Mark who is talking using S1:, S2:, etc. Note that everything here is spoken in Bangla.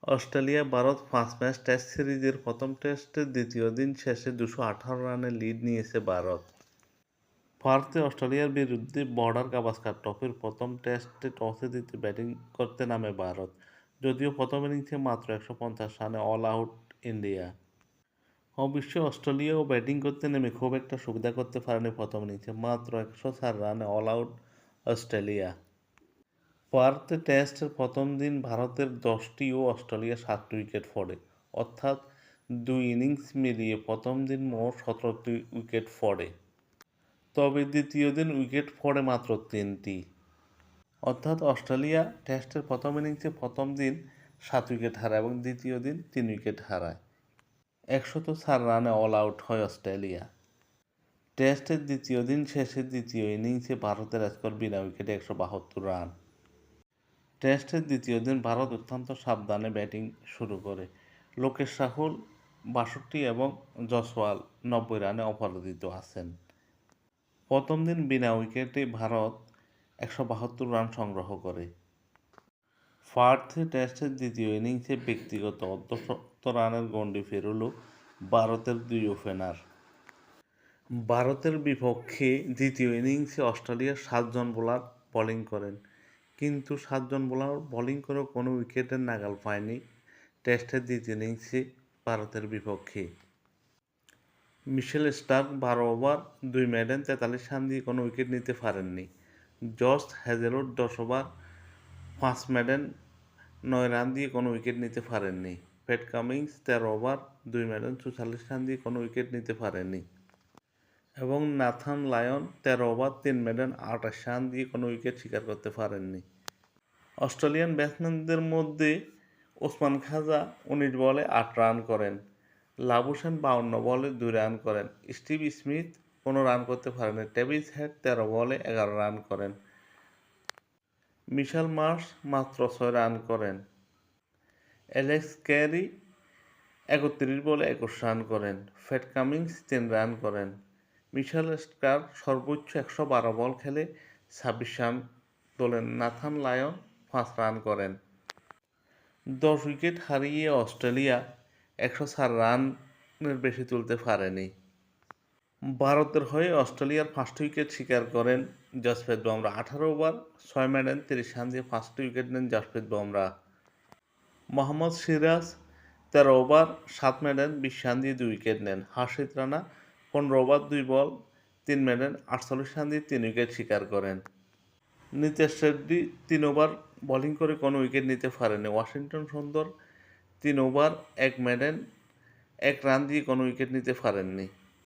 S1: অস্ট্রেলিয়া ভারত ৫ ম্যাচ টেস্ট সিরিজের প্রথম টেস্টের দ্বিতীয় দিন শেষে ২১৮ রানের লিড নিয়েছে ভারত। পার্থে অস্ট্রেলিয়ার বিরুদ্ধে বর্ডার গাভাস্কার ট্রফির প্রথম টেস্টে টসে জিতে ব্যাটিং করতে নামে ভারত। যদিও প্রথম ইনিংসে মাত্র ১৫০ রানে অল আউট ইন্ডিয়া। অবশ্য অস্ট্রেলিয়াও ব্যাটিং করতে নেমে খুব একটা সুবিধা করতে পারেনি প্রথম ইনিংসে, মাত্র ১০৪ রানে অল আউট অস্ট্রেলিয়া। পার্থে টেস্টের প্রথম দিন ভারতের ১০টি ও অস্ট্রেলিয়ার ৭টি উইকেট পড়ে, অর্থাৎ দুই ইনিংস মিলিয়ে প্রথম দিন মোট ১৭টি উইকেট পড়ে। তবে দ্বিতীয় দিন উইকেট পড়ে মাত্র ৩টি, অর্থাৎ অস্ট্রেলিয়া টেস্টের প্রথম ইনিংসে প্রথম দিন ৭ উইকেট হারায় এবং দ্বিতীয় দিন ৩ উইকেট হারায়। ১০৪ রানে অল আউট হয় অস্ট্রেলিয়া। টেস্টের দ্বিতীয় দিন শেষে দ্বিতীয় ইনিংসে ভারতের স্কোর বিনা উইকেটে ১৭২ রান। টেস্টের দ্বিতীয় দিন ভারত অত্যন্ত সাবধানে ব্যাটিং শুরু করে। লোকেশ রাহুল ৬২ এবং জয়সওয়াল ৯০ রানে অপরাজিত আছেন। প্রথম দিন বিনা উইকেটে ভারত ১৭২ রান সংগ্রহ করে। পার্থে টেস্টের দ্বিতীয় ইনিংসে ব্যক্তিগত অর্ধশত রানের গণ্ডি পেরোল ভারতের দুই ওপেনার। ভারতের বিপক্ষে দ্বিতীয় ইনিংসে অস্ট্রেলিয়ার ৭ জন বোলার বোলিং করেন, কিন্তু ৭ জন বোলার বোলিং করেও কোনো উইকেটের নাগাল পায়নি টেস্টের দ্বিতীয় ইনিংসে ভারতের বিপক্ষে। Mitchell Starc ১২ over ২ maiden ৪৩ run দিয়ে কোনো উইকেট নিতে পারেননি। Josh Hazlewood ১০ over ৫ maiden ৯ run দিয়ে কোনো উইকেট নিতে পারেননি। Pat Cummins ১৩ over ২ maiden ৪৪ run দিয়ে কোনো উইকেট নিতে পারেননি এবং Nathan Lyon ১৩ over ৩ maiden ২৮ run দিয়ে কোনো উইকেট শিকার করতে পারেননি। অস্ট্রেলিয়ান ব্যাটসম্যানদের মধ্যে ওসমান খাজা ১৯ বলে ৮ রান করেন, লাবুশেন ৫২ বলে ২ রান করেন, স্টিভ স্মিথ কোনো রান করতে পারেননি, ট্রেভিস হেড ১৩ বলে ১১ রান করেন, মিশেল মার্শ মাত্র ৬ রান করেন, অ্যালেক্স ক্যারি ৩১ বলে ২১ রান করেন, প্যাট কামিন্স ৩ রান করেন। মিশেল স্টার্ক সর্বোচ্চ ১১২ বল খেলে ২৬ রান তোলেন। নাথান লায়ন ৫ রান করেন। ১০ উইকেট হারিয়ে অস্ট্রেলিয়া ১০৪ রানের বেশি তুলতে পারেনি। ভারতের হয়ে অস্ট্রেলিয়ার ৫টি উইকেট শিকার করেন Jasprit Bumrah. ১৮ over ৬ maiden ৩০ run দিয়ে ৫টি উইকেট নেন Jasprit Bumrah. Mohammad Siraj ১৩ over ৭ maiden ২০ run দিয়ে ২ উইকেট নেন। হর্ষিত রানা ১৫ ওভার ২ বল ৩ মেডেন ৪৮ রান দিয়ে ৩ উইকেট শিকার করেন। নিতেশ রেড্ডি ৩ ওভার বোলিং করে কোনো উইকেট নিতে পারেননি। ওয়াশিংটন সুন্দর ৩ ওভার ১ মেডেন ১ রান দিয়ে কোনো উইকেট নিতে পারেননি।